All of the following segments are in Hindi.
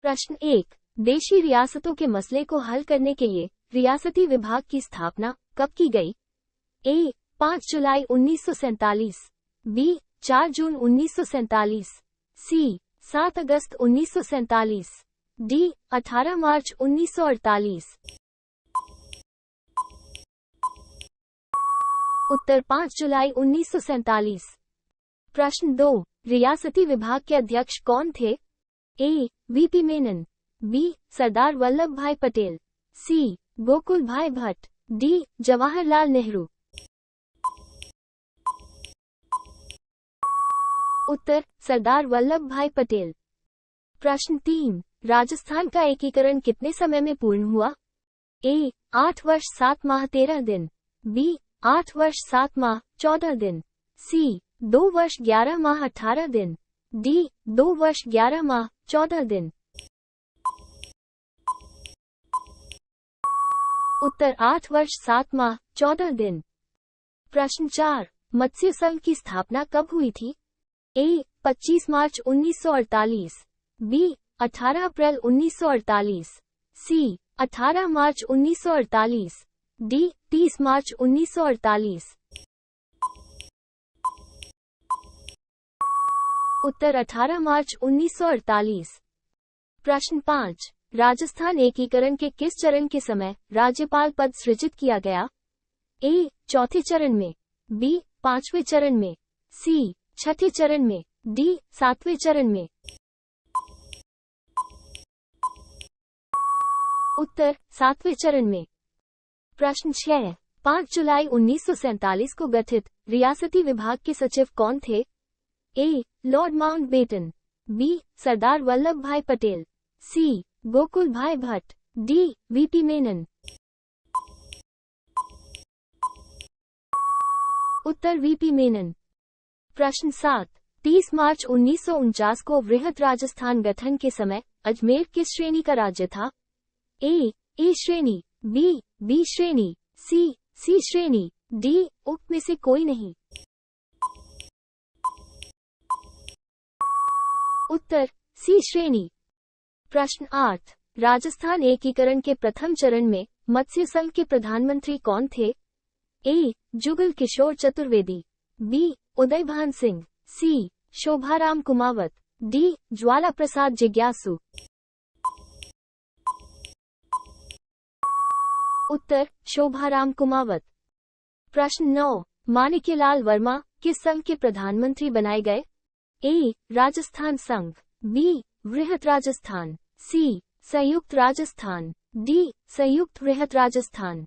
प्रश्न 1। देशी रियासतों के मसले को हल करने के लिए रियासती विभाग की स्थापना कब की गई? ए. 5 जुलाई 1947, बी. 4 जून 1947, सी. 7 अगस्त 1947, डी. 18 मार्च 1948। उत्तर 5 जुलाई 1947। प्रश्न 2। रियासती विभाग के अध्यक्ष कौन थे? A. VP Menon, B. Sardar Vallabh Bhai Patel, C. Gokul Bhai Bhatt, D. Jawaharlal Nehru. उत्तर सरदार वल्लभ भाई पटेल। प्रश्न 3। राजस्थान का एकीकरण कितने समय में पूर्ण हुआ? ए. 8 वर्ष 7 माह 13 दिन, बी. 8 वर्ष 7 माह 14 दिन, सी. 2 वर्ष 11 माह 18 दिन, डी. 2 वर्ष 11 माह 14 दिन। उत्तर 8 वर्ष 7 माह 14 दिन। प्रश्न 4। मत्स्य संघ की स्थापना कब हुई थी? ए. 25 मार्च 1948, बी. 18 अप्रैल 1948, सी. 18 मार्च 1948, डी. 30 मार्च 1948। उत्तर 18 मार्च 1948। प्रश्न 5। राजस्थान एकीकरण के किस चरण के समय राज्यपाल पद सृजित किया गया? ए. चौथे चरण में, बी. 5वें चरण में, सी. 6ठे चरण में, डी. 7वें चरण में। उत्तर 7वें चरण में। प्रश्न 6। 5 जुलाई 1947 को गठित रियासती विभाग के सचिव कौन थे? A. Lord Mountbatten, B. Sardar Vallabh Bhai Patel, C. Gokul Bhai Bhatt, D. VP Menon. उत्तर वीपी मेनन। प्रश्न 7। 30 मार्च 1949 को वृहत राजस्थान गठन के समय अजमेर किस श्रेणी का राज्य था? ए. ए श्रेणी, बी. बी श्रेणी, सी. सी श्रेणी, डी. उक्त में से कोई नहीं। उत्तर सी श्रेणी। प्रश्न 8। राजस्थान एकीकरण के प्रथम चरण में मत्स्य संघ के प्रधानमंत्री कौन थे? ए. जुगल किशोर चतुर्वेदी, बी. उदयभान सिंह, सी. शोभाराम कुमावत, डी. ज्वाला प्रसाद जिज्ञासु। उत्तर शोभाराम कुमावत। प्रश्न 9। माणिक्यलाल वर्मा किस संघ के प्रधानमंत्री बनाए गए? ए. राजस्थान संघ, बी. वृहत राजस्थान, सी. संयुक्त राजस्थान, डी. संयुक्त वृहत राजस्थान।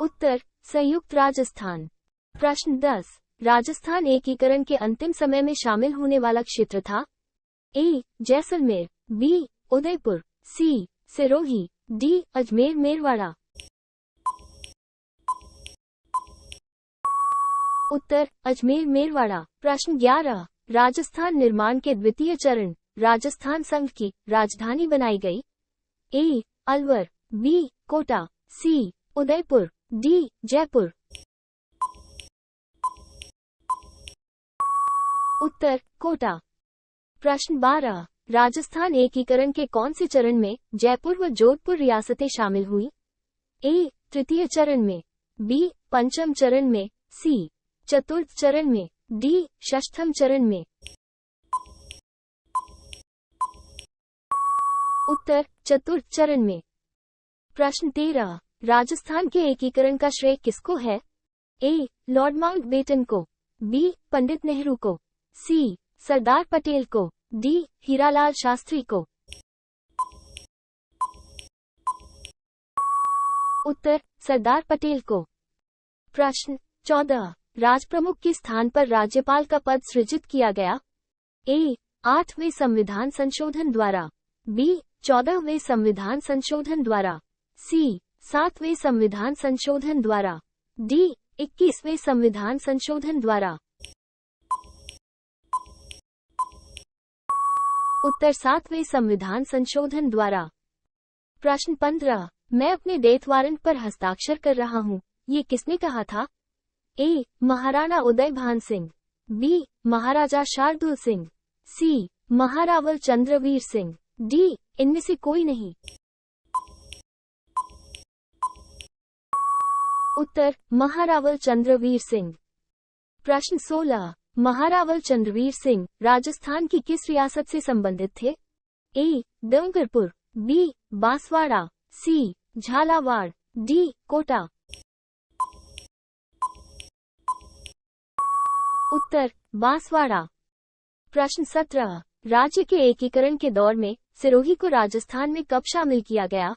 उत्तर संयुक्त राजस्थान। प्रश्न 10। राजस्थान एकीकरण के अंतिम समय में शामिल होने वाला क्षेत्र था? ए. जैसलमेर, बी. उदयपुर, सी. सिरोही, डी. अजमेर मेरवाड़ा। उत्तर अजमेर मेरवाड़ा। प्रश्न 11। राजस्थान निर्माण के द्वितीय चरण राजस्थान संघ की राजधानी बनाई गई? ए. अलवर, बी. कोटा, सी. उदयपुर, डी. जयपुर। उत्तर कोटा। प्रश्न 12। राजस्थान एकीकरण के कौन से चरण में जयपुर व जोधपुर रियासतें शामिल हुई? ए. तृतीय चरण में, बी. पंचम चरण में, सी. चतुर्थ चरण में, डी. षष्ठम चरण में। उत्तर चतुर्थ चरण में। प्रश्न 13। राजस्थान के एकीकरण का श्रेय किसको है? ए. लॉर्ड माउंटबेटन को, बी. पंडित नेहरू को, सी. सरदार पटेल को, डी. हीरालाल शास्त्री को। उत्तर सरदार पटेल को। प्रश्न 14। राजप्रमुख के स्थान पर राज्यपाल का पद सृजित किया गया? ए. 8वें संविधान संशोधन द्वारा, बी. 14वें संविधान संशोधन द्वारा, सी. 7वें संविधान संशोधन द्वारा, डी. 21वें संविधान संशोधन द्वारा। उत्तर 7वें संविधान संशोधन द्वारा। प्रश्न 15। मैं अपने डेथ वारंट पर हस्ताक्षर कर रहा हूँ, ये किसने कहा था? ए. महाराणा उदयभान सिंह, बी महाराजा शार्दुल सिंह, सी महारावल चंद्रवीर सिंह, डी इनमें से कोई नहीं। उत्तर महारावल चंद्रवीर सिंह। प्रश्न 16, महारावल चंद्रवीर सिंह राजस्थान की किस रियासत से संबंधित थे? ए डूंगरपुर, बी बांसवाड़ा, सी झालावाड़, डी कोटा। उत्तर बांसवाड़ा। प्रश्न 17, राज्य के एकीकरण के दौर में सिरोही को राजस्थान में कब शामिल किया गया?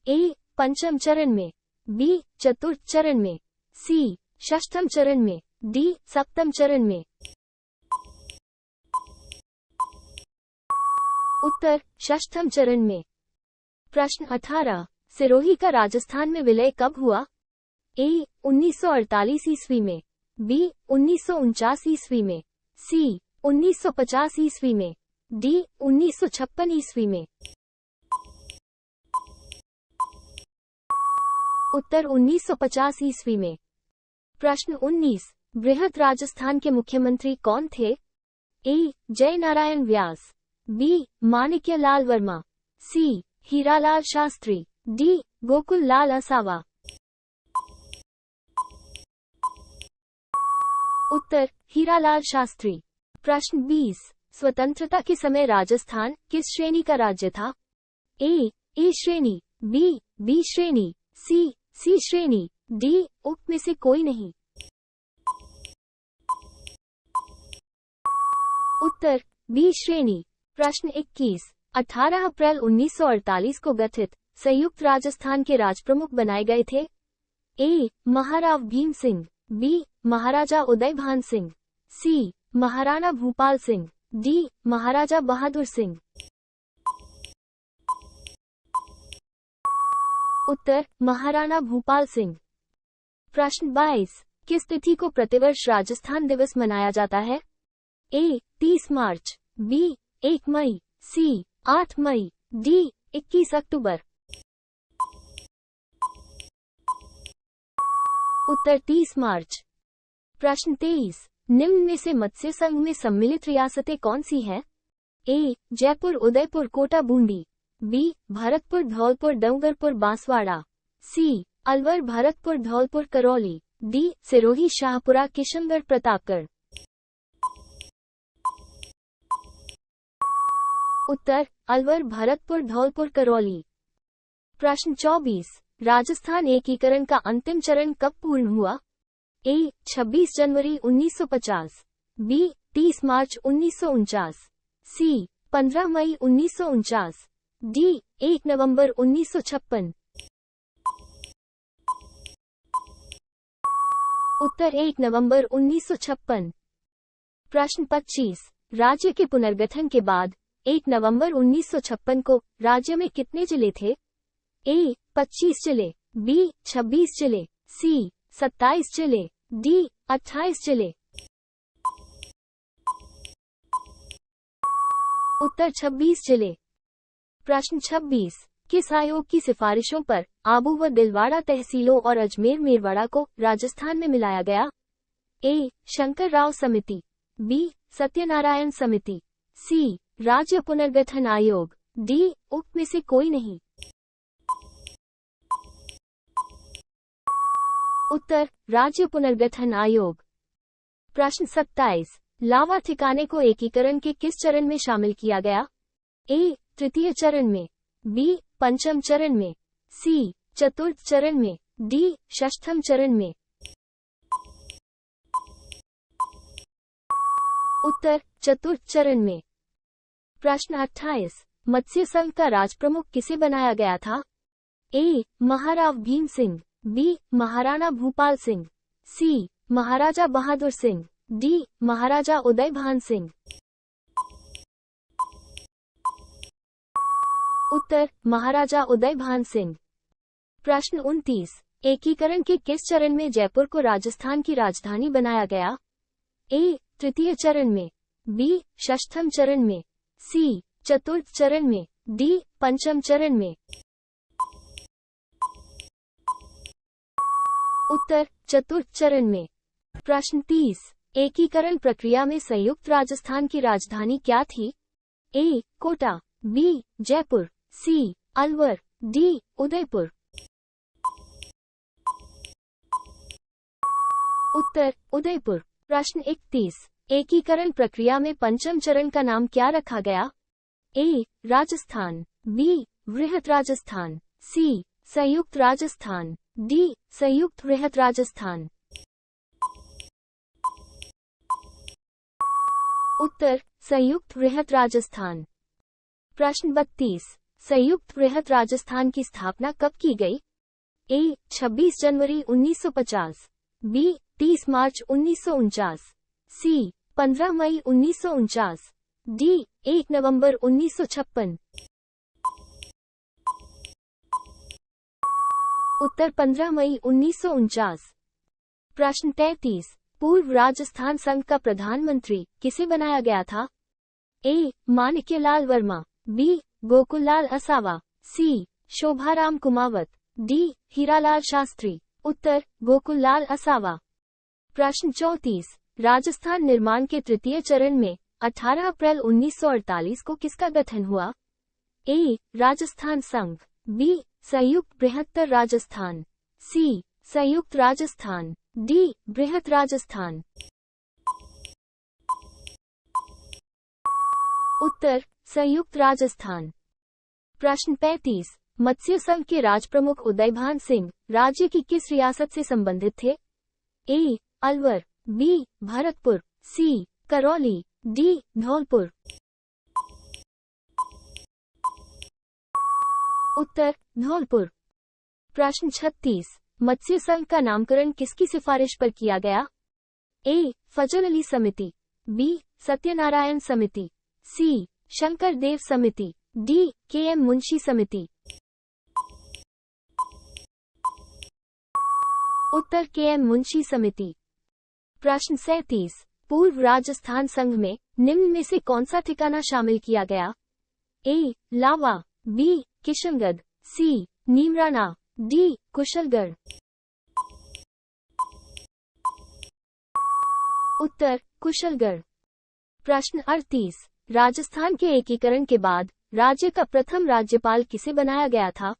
ए पंचम चरण में, बी चतुर्थ चरण में, सी षष्ठम चरण में, डी सप्तम चरण में। उत्तर षष्ठम चरण में। प्रश्न 18, सिरोही का राजस्थान में विलय कब हुआ? ए 1948 ईस्वी में, बी 1949 ईस्वी में, सी 1950 ईस्वी में, डी 1956 ईस्वी में। उत्तर 1950 ईस्वी में। प्रश्न 19, बृहद राजस्थान के मुख्यमंत्री कौन थे? ए जय नारायण व्यास, बी माणिक्य लाल वर्मा, सी हीरालाल शास्त्री, डी गोकुल लाल असावा। उत्तर हीरालाल शास्त्री। प्रश्न 20, स्वतंत्रता के समय राजस्थान किस श्रेणी का राज्य था? ए श्रेणी, बी श्रेणी, सी श्रेणी, डी उप में से कोई नहीं। उत्तर बी श्रेणी। प्रश्न 21, 18 अप्रैल 1948 को गठित संयुक्त राजस्थान के राजप्रमुख बनाए गए थे? A Maharao Bhim Singh, B Maharaja Udaybhan Singh, C Maharana Bhupal Singh, D महाराजा बहादुर सिंह। उत्तर महाराणा भूपाल सिंह। प्रश्न 22, किस तिथि को प्रतिवर्ष राजस्थान दिवस मनाया जाता है? ए 30 मार्च, बी 1 मई, सी 8 मई, डी 21 अक्टूबर। उत्तर 30 मार्च। प्रश्न 23, निम्न में से मत्स्य संघ में सम्मिलित रियासतें कौन सी हैं? ए जयपुर उदयपुर कोटा बूंदी, बी भरतपुर धौलपुर डूंगरपुर बांसवाड़ा, सी अलवर भरतपुर धौलपुर करौली, डी सिरोही शाहपुरा किशनगढ़ प्रतापगढ़। उत्तर अलवर भरतपुर धौलपुर करौली। प्रश्न 24, राजस्थान एकीकरण का अंतिम चरण कब पूर्ण हुआ? ए 26 जनवरी 1950, बी 30 मार्च 1949, सी 15 मई 1949, डी 1 नवंबर 1956। उत्तर 1 नवंबर 1956। प्रश्न 25, राज्य के पुनर्गठन के बाद 1 नवंबर 1956 को राज्य में कितने जिले थे? ए 25 जिले, बी 26 जिले, सी 27 जिले, डी 28 जिले। उत्तर 26 जिले। प्रश्न 26, किस आयोग की सिफारिशों पर आबू व दिलवाड़ा तहसीलों और अजमेर मेरवाड़ा को राजस्थान में मिलाया गया? ए शंकर राव समिति, बी सत्यनारायण समिति, सी राज्य पुनर्गठन आयोग, डी उप में से कोई नहीं। उत्तर राज्य पुनर्गठन आयोग। प्रश्न 27, लावा ठिकाने को एकीकरण के किस चरण में शामिल किया गया? ए तृतीय चरण में, बी पंचम चरण में, सी चतुर्थ चरण में, डी षष्ठम चरण में। उत्तर चतुर्थ चरण में। प्रश्न 28, मत्स्य संघ का राजप्रमुख किसे बनाया गया था? ए महाराव भीम सिंह, बी महाराणा भूपाल सिंह, सी महाराजा बहादुर सिंह, डी महाराजा उदयभान सिंह। उत्तर महाराजा उदयभान सिंह। प्रश्न 29, एकीकरण के किस चरण में जयपुर को राजस्थान की राजधानी बनाया गया? ए तृतीय चरण में, बी षष्ठम चरण में, सी चतुर्थ चरण में, डी पंचम चरण में। उत्तर चतुर्थ चरण में। प्रश्न 30, एकीकरण प्रक्रिया में संयुक्त राजस्थान की राजधानी क्या थी? ए. कोटा, बी. जयपुर, सी. अलवर, डी. उदयपुर। उत्तर उदयपुर। प्रश्न 31, एकीकरण प्रक्रिया में पंचम चरण का नाम क्या रखा गया? ए. राजस्थान, बी. वृहत राजस्थान, सी. संयुक्त राजस्थान, डी. संयुक्त वृहत राजस्थान। उत्तर संयुक्त वृहत राजस्थान। प्रश्न 32, संयुक्त वृहत राजस्थान की स्थापना कब की गई? ए. 26 जनवरी 1950, बी. 30 मार्च 1949, सी. 15 मई 1949, डी. 1 नवंबर 1956। उत्तर 15 मई 1949। प्रश्न 33, पूर्व राजस्थान संघ का प्रधानमंत्री किसे बनाया गया था? ए. माणिक्यलाल वर्मा, बी. गोकुललाल असावा, सी. शोभाराम कुमावत, डी. हीरालाल शास्त्री। उत्तर गोकुललाल असावा। प्रश्न 34, राजस्थान निर्माण के तृतीय चरण में 18 अप्रैल 1948 को किसका गठन हुआ? ए. राजस्थान संघ, बी. संयुक्त बृहत्तर राजस्थान, सी. संयुक्त राजस्थान, डी. बृहत राजस्थान। उत्तर संयुक्त राजस्थान। प्रश्न 35, मत्स्य संघ के राजप्रमुख उदयभान सिंह राज्य की किस रियासत से संबंधित थे? ए. अलवर, बी. भरतपुर, सी. करौली, डी. धौलपुर। उत्तर धौलपुर। प्रश्न 36, मत्स्य संघ का नामकरण किसकी सिफारिश पर किया गया? ए. फजल अली समिति, बी. सत्यनारायण समिति, सी. शंकर देव समिति, डी. के.एम. मुंशी समिति। उत्तर के.एम. मुंशी समिति। प्रश्न 37, पूर्व राजस्थान संघ में निम्न में से कौन सा ठिकाना शामिल किया गया? ए. लावा, बी. किशनगढ़, सी. नीमराना, डी. कुशलगढ़। उत्तर कुशलगढ़। प्रश्न 38, राजस्थान के एकीकरण के बाद राज्य का प्रथम राज्यपाल किसे बनाया गया था?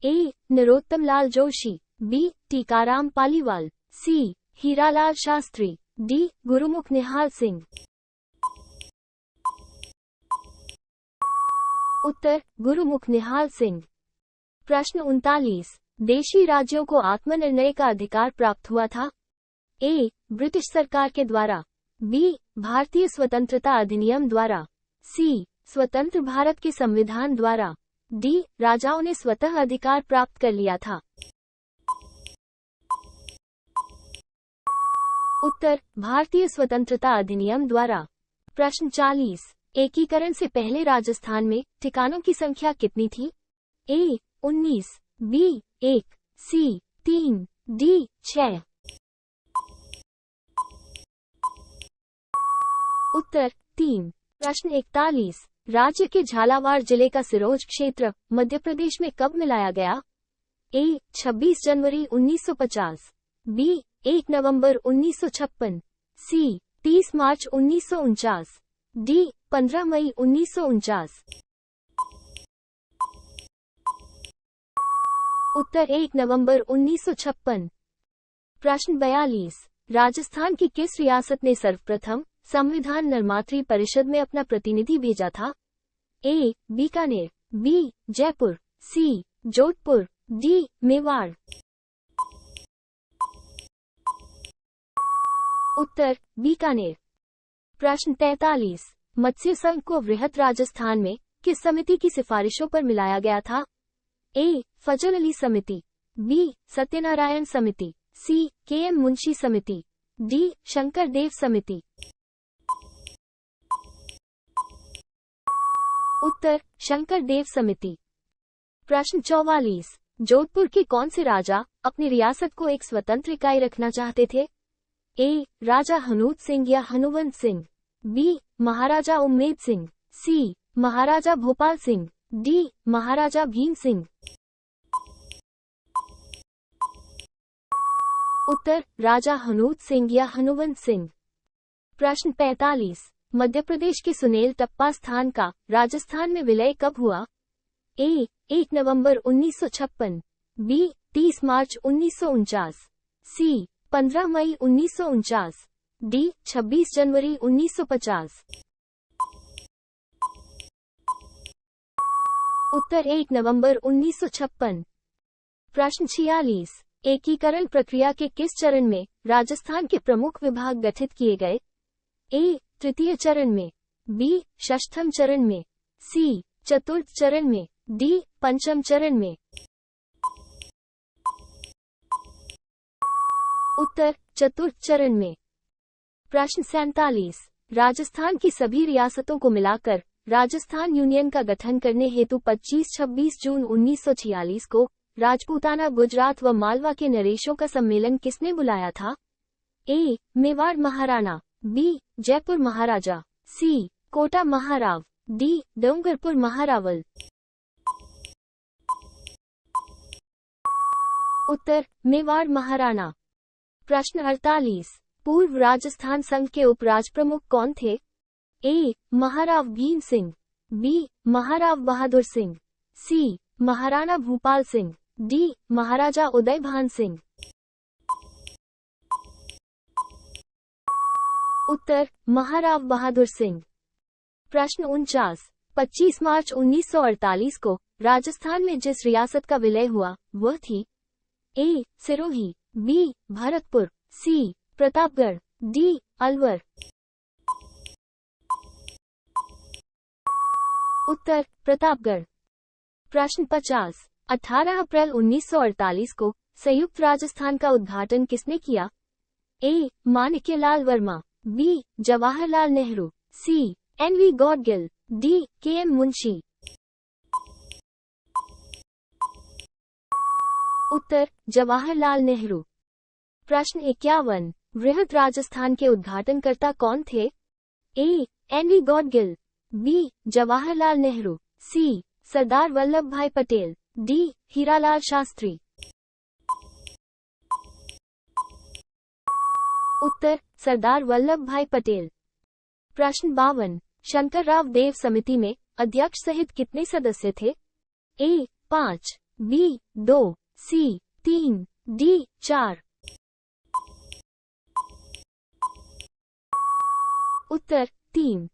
ए. नरोत्तम लाल जोशी, बी. टीकाराम पालीवाल, सी. हीरालाल शास्त्री, डी. गुरुमुख निहाल सिंह। उत्तर गुरुमुख निहाल सिंह। प्रश्न 39, देशी राज्यों को आत्मनिर्णय का अधिकार प्राप्त हुआ था? ए. ब्रिटिश सरकार के द्वारा, बी. भारतीय स्वतंत्रता अधिनियम द्वारा, सी. स्वतंत्र भारत के संविधान द्वारा, डी. राजाओं ने स्वतः अधिकार प्राप्त कर लिया था। उत्तर भारतीय स्वतंत्रता अधिनियम द्वारा। प्रश्न 40, एकीकरण से पहले राजस्थान में ठिकानों की संख्या कितनी थी? ए. 19, बी. 1, सी. 3, डी. 6। उत्तर 3। प्रश्न 41, राज्य के झालावाड़ जिले का सिरोंज क्षेत्र मध्य प्रदेश में कब मिलाया गया? ए. 26 जनवरी 1950, बी. 1 नवंबर 1956, सी. 30 मार्च 1949, डी. 15 मई 1949। उत्तर 1 नवंबर 1956। प्रश्न 42, राजस्थान की किस रियासत ने सर्वप्रथम संविधान निर्मात्री परिषद में अपना प्रतिनिधि भेजा था? ए. बीकानेर, बी. जयपुर, सी. जोधपुर, डी. मेवाड़। उत्तर बीकानेर। प्रश्न 43, मत्स्य संघ को वृहत राजस्थान में किस समिति की सिफारिशों पर मिलाया गया था? ए. फजल अली समिति, बी. सत्यनारायण समिति, सी. के.एम. मुंशी समिति, डी. शंकर देव समिति। उत्तर शंकर देव समिति। प्रश्न 44, जोधपुर के कौन से राजा अपनी रियासत को एक स्वतंत्र इकाई रखना चाहते थे? ए. राजा हनूत सिंह या हनुवंत सिंह, बी. महाराजा उम्मेद सिंह, सी. महाराजा भोपाल सिंह, डी. महाराजा भीम सिंह। उत्तर राजा हनूत सिंह या हनुवंत सिंह। प्रश्न 45। मध्य प्रदेश के सुनेल टप्पा स्थान का राजस्थान में विलय कब हुआ? ए. 1 नवंबर 1956, बी. 30 मार्च 1949, सी. 15 मई 1949, डी. 26 जनवरी 1950। उत्तर 1 नवंबर 1956। प्रश्न 46। एकीकरण प्रक्रिया के किस चरण में राजस्थान के प्रमुख विभाग गठित किए गए? ए. तृतीय चरण में, बी. षष्ठम चरण में, सी. चतुर्थ चरण में, डी. पंचम चरण में। उत्तर चतुर्थ चरण में। प्रश्न 47। राजस्थान की सभी रियासतों को मिलाकर राजस्थान यूनियन का गठन करने हेतु 25-26 जून 1946 को राजपूताना, गुजरात व मालवा के नरेशों का सम्मेलन किसने बुलाया था? ए. मेवाड़ महाराणा, बी. जयपुर महाराजा, सी. कोटा महाराव, डी. डोंगरपुर महारावल। उत्तर मेवाड़ महाराणा। प्रश्न 48। पूर्व राजस्थान संघ के उपराजप्रमुख कौन थे? A. Maharao Bhim Singh, B. Maharao Bahadur Singh, C. Maharana Bhupal Singh, D. Maharaja Udaybhan Singh. उत्तर महाराव बहादुर सिंह। प्रश्न 49। 25 मार्च 1948 को राजस्थान में जिस रियासत का विलय हुआ वह थी? ए. सिरोही, बी. भरतपुर, सी. प्रतापगढ़, डी. अलवर। उत्तर प्रतापगढ़। प्रश्न 50। 18 अप्रैल 1948 को संयुक्त राजस्थान का उद्घाटन किसने किया? A. Manikyalal Verma, B. Jawaharlal Nehru, C. NV. Gadgil, D. KM. Munshi. उत्तर जवाहरलाल नेहरू। प्रश्न 51। वृहद राजस्थान के उद्घाटनकर्ता कौन थे? A. NV. Gadgil, B. Jawaharlal Nehru, C. Sardar Vallabh Bhai Patel, D. Hiralal Shastri. उत्तर सरदार वल्लभ भाई पटेल। प्रश्न 52। शंकरराव देव समिति में अध्यक्ष सहित कितने सदस्य थे? ए. 5, बी. 2, सी. 3, डी. 4। उत्तर 3।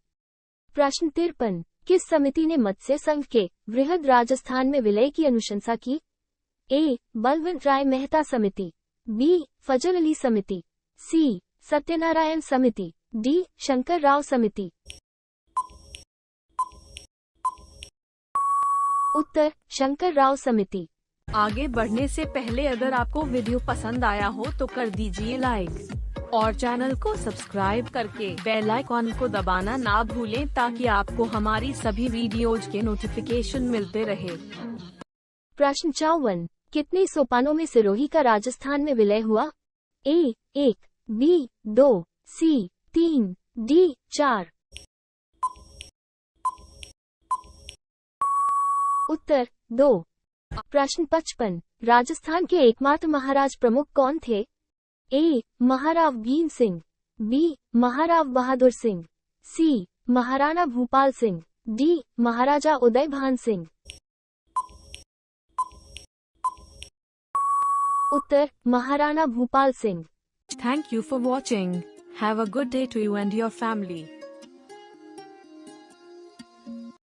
प्रश्न 53। किस समिति ने मत्स्य संघ के वृहद राजस्थान में विलय की अनुशंसा की? ए. बलवंत राय मेहता समिति, बी. फजल अली समिति, सी. सत्यनारायण समिति, डी. शंकर राव समिति। उत्तर शंकर राव समिति। आगे बढ़ने से पहले अगर आपको वीडियो पसंद आया हो तो कर दीजिए लाइक और चैनल को सब्सक्राइब करके बेल आइकॉन को दबाना ना भूलें ताकि आपको हमारी सभी वीडियोज के नोटिफिकेशन मिलते रहे। प्रश्न 54। कितने सोपानों में सिरोही का राजस्थान में विलय हुआ? ए. 1, बी. 2, सी. 3, डी. 4। उत्तर 2। प्रश्न 55। राजस्थान के एकमात्र महाराज प्रमुख कौन थे? A. Maharao Bhim Singh, B. Maharao Bahadur Singh, C. Maharana Bhupal Singh, D. Maharaja Udaybhan Singh. उत्तर Maharana Bhupal Singh. Thank you for watching. Have a good day to you and your family.